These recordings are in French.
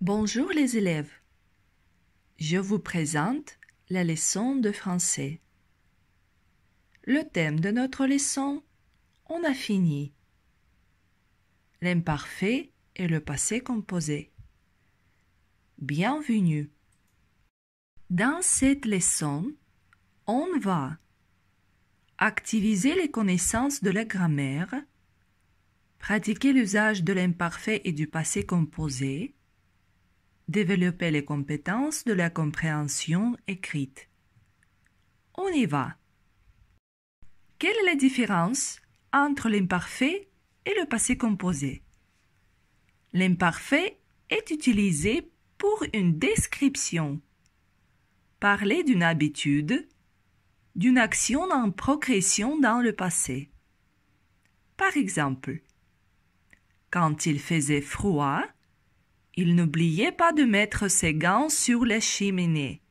Bonjour les élèves. Je vous présente la leçon de français. Le thème de notre leçon, on a fini. L'imparfait et le passé composé. Bienvenue. Dans cette leçon, on va activiser les connaissances de la grammaire, pratiquer l'usage de l'imparfait et du passé composé, développer les compétences de la compréhension écrite. On y va. Quelle est la différence entre l'imparfait et le passé composé? L'imparfait est utilisé pour une description. Parler d'une habitude, d'une action en progression dans le passé. Par exemple, quand il faisait froid, il n'oubliait pas de mettre ses gants sur la cheminée.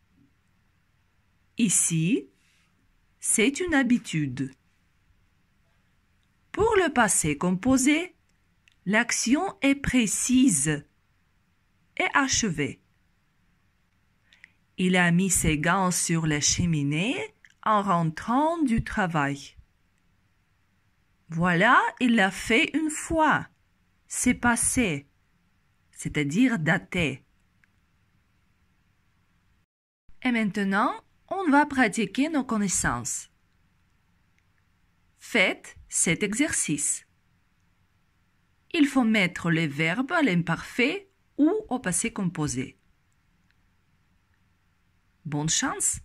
Ici, c'est une habitude. Pour le passé composé, l'action est précise et achevée. Il a mis ses gants sur la cheminée en rentrant du travail. Voilà, il l'a fait une fois. C'est passé, c'est-à-dire daté. Et maintenant, on va pratiquer nos connaissances. Faites cet exercice. Il faut mettre les verbes à l'imparfait ou au passé composé. Bonne chance!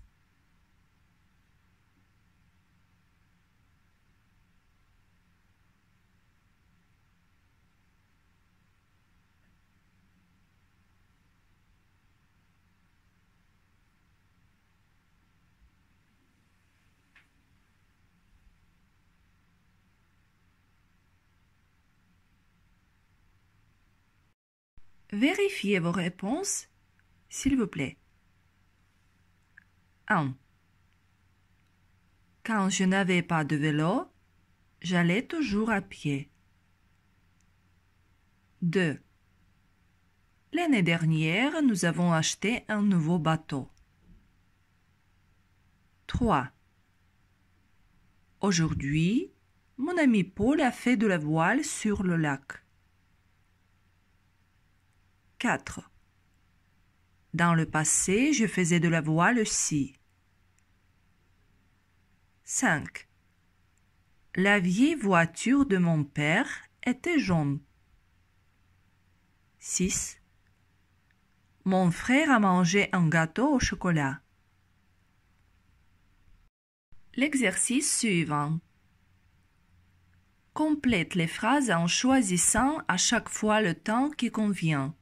Vérifiez vos réponses, s'il vous plaît. 1. Quand je n'avais pas de vélo, j'allais toujours à pied. 2. L'année dernière, nous avons acheté un nouveau bateau. 3. Aujourd'hui, mon ami Paul a fait de la voile sur le lac. 4. Dans le passé, je faisais de la voile aussi. 5. La vieille voiture de mon père était jaune. 6. Mon frère a mangé un gâteau au chocolat. L'exercice suivant. Complète les phrases en choisissant à chaque fois le temps qui convient.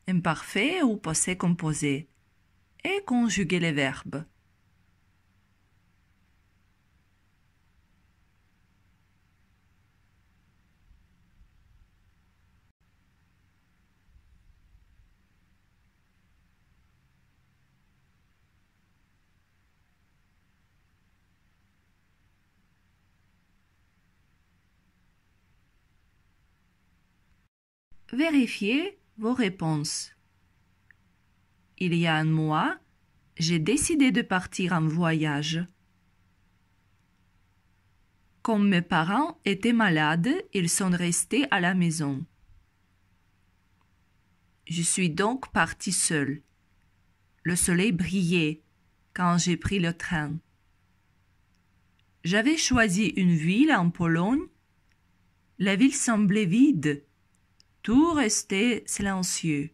Imparfait ou passé composé. Et conjuguer les verbes. Vérifiez vos réponses. Il y a un mois, j'ai décidé de partir en voyage. Comme mes parents étaient malades, ils sont restés à la maison. Je suis donc partie seule. Le soleil brillait quand j'ai pris le train. J'avais choisi une ville en Pologne. La ville semblait vide. Tout restait silencieux.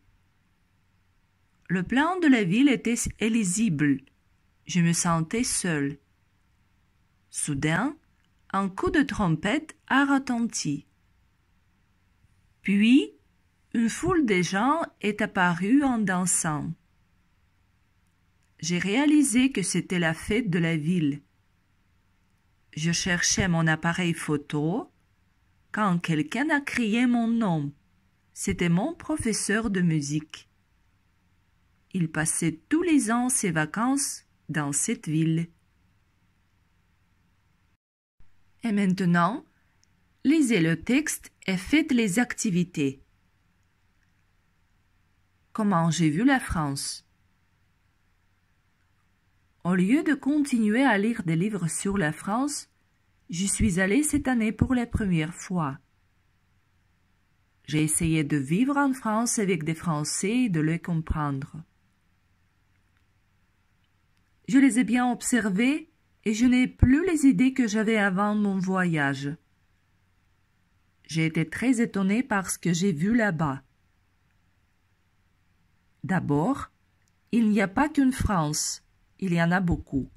Le plan de la ville était illisible. Je me sentais seule. Soudain, un coup de trompette a retenti. Puis, une foule de gens est apparue en dansant. J'ai réalisé que c'était la fête de la ville. Je cherchais mon appareil photo quand quelqu'un a crié mon nom. C'était mon professeur de musique. Il passait tous les ans ses vacances dans cette ville. Et maintenant, lisez le texte et faites les activités. comment j'ai vu la France. Au lieu de continuer à lire des livres sur la France, j'y suis allée cette année pour la première fois. J'ai essayé de vivre en France avec des Français et de les comprendre. Je les ai bien observés et je n'ai plus les idées que j'avais avant mon voyage. J'ai été très étonnée par ce que j'ai vu là-bas. D'abord, il n'y a pas qu'une France, il y en a beaucoup.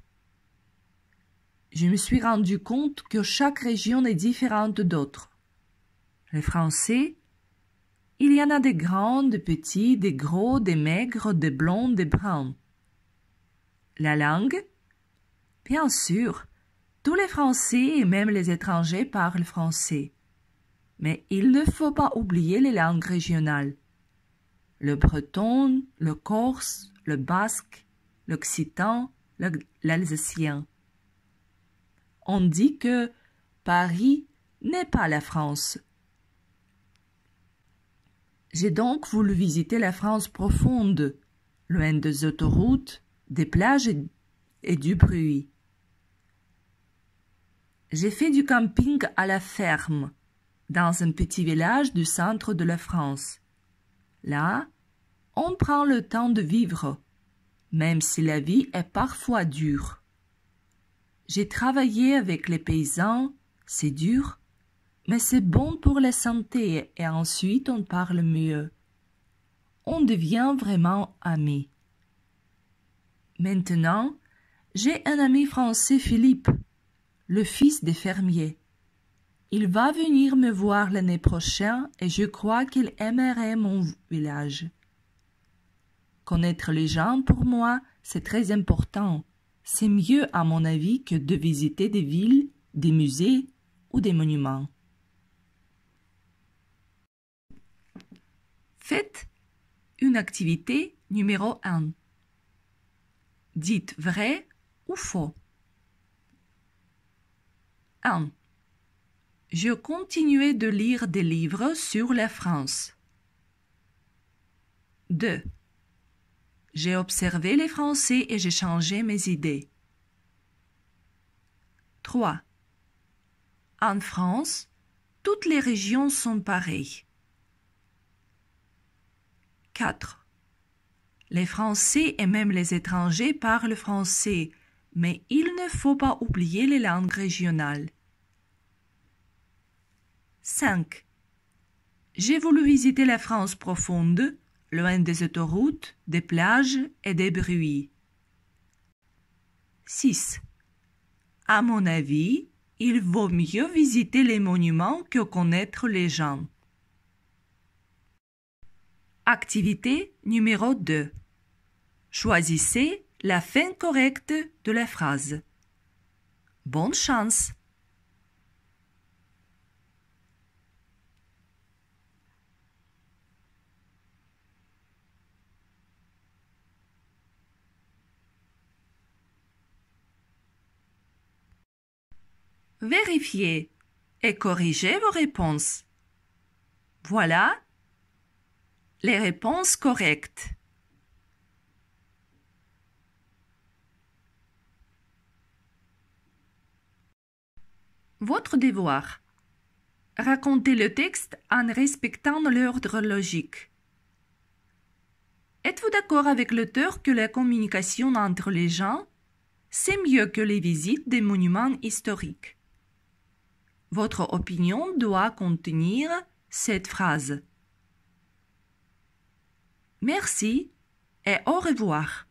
Je me suis rendu compte que chaque région est différente d'autres. Les Français, il y en a des grands, des petits, des gros, des maigres, des blonds, des bruns. La langue? Bien sûr, tous les Français et même les étrangers parlent français. Mais il ne faut pas oublier les langues régionales. Le breton, le corse, le basque, l'occitan, l'alsacien. On dit que Paris n'est pas la France. J'ai donc voulu visiter la France profonde, loin des autoroutes, des plages et du bruit. J'ai fait du camping à la ferme, dans un petit village du centre de la France. Là, on prend le temps de vivre, même si la vie est parfois dure. J'ai travaillé avec les paysans, c'est dur, mais c'est bon pour la santé et ensuite on parle mieux. On devient vraiment amis. Maintenant, j'ai un ami français, Philippe, le fils des fermiers. Il va venir me voir l'année prochaine et je crois qu'il aimerait mon village. Connaître les gens, pour moi, c'est très important. C'est mieux, à mon avis, que de visiter des villes, des musées ou des monuments. Faites une activité numéro 1. Dites vrai ou faux. 1. Je continuais de lire des livres sur la France. 2. J'ai observé les Français et j'ai changé mes idées. 3. En France, toutes les régions sont pareilles. 4. Les Français et même les étrangers parlent français, mais il ne faut pas oublier les langues régionales. 5. J'ai voulu visiter la France profonde, loin des autoroutes, des plages et des bruits. 6. À mon avis, il vaut mieux visiter les monuments que connaître les gens. Activité numéro 2. Choisissez la fin correcte de la phrase. Bonne chance! Vérifiez et corrigez vos réponses. Voilà les réponses correctes. Votre devoir. Racontez le texte en respectant l'ordre logique. Êtes-vous d'accord avec l'auteur que la communication entre les gens, c'est mieux que les visites des monuments historiques? Votre opinion doit contenir cette phrase. Merci et au revoir.